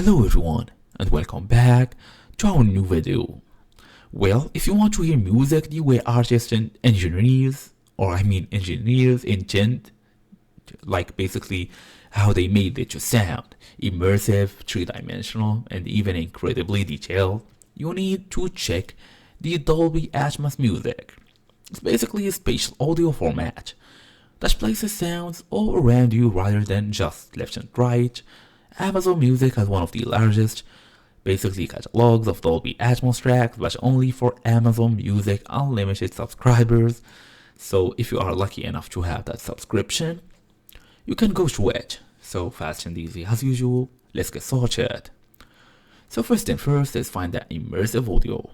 Hello everyone and welcome back to our new video. Well, if you want to hear music the way artists and engineers, engineers intend, like basically how they made it to sound immersive, three-dimensional, and even incredibly detailed, you need to check the Dolby Atmos music. It's basically a spatial audio format that places sounds all around you rather than just left and right. Amazon Music has one of the largest basically catalogs of Dolby Atmos tracks, but only for Amazon Music Unlimited subscribers. So if you are lucky enough to have that subscription, you can go through it. So fast and easy as usual, let's get started. So first thing first is find that immersive audio.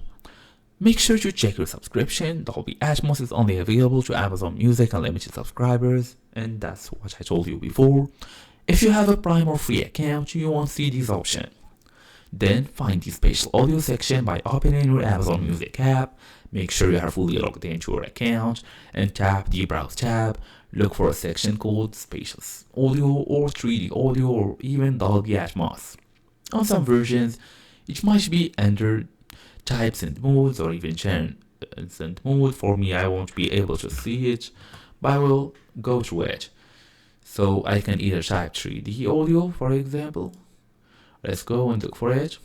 Make sure to check your subscription. Dolby Atmos is only available to Amazon Music Unlimited subscribers, and that's what I told you before. If you have a Prime or free account, you won't see this option. Then find the spatial audio section by opening your Amazon Music app. Make sure you are fully logged into your account and tap the Browse tab. Look for a section called Spatial Audio or 3D Audio or even Dolby Atmos. On some versions, it might be under Types and Modes or even Channels and Mode. For me, I won't be able to see it, but I will go through it. So I can either type 3D audio, for example. Let's go and look for it.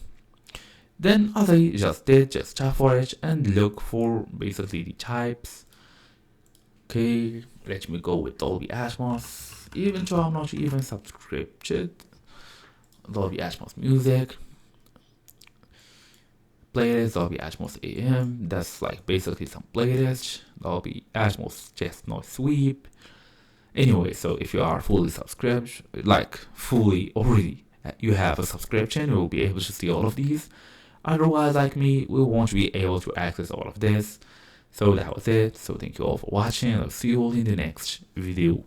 Then as I just did, just tap for it and look for basically the types. Okay, let me go with Dolby Atmos. Even though I'm not even subscribed, Dolby Atmos Music. Playlist, Dolby Atmos AM. That's like basically some playlist. Dolby Atmos just noise sweep. Anyway, so if you are fully subscribed, like fully already, you have a subscription, you will be able to see all of these. Otherwise, like me, we won't be able to access all of this. So that was it. So thank you all for watching. I'll see you all in the next video.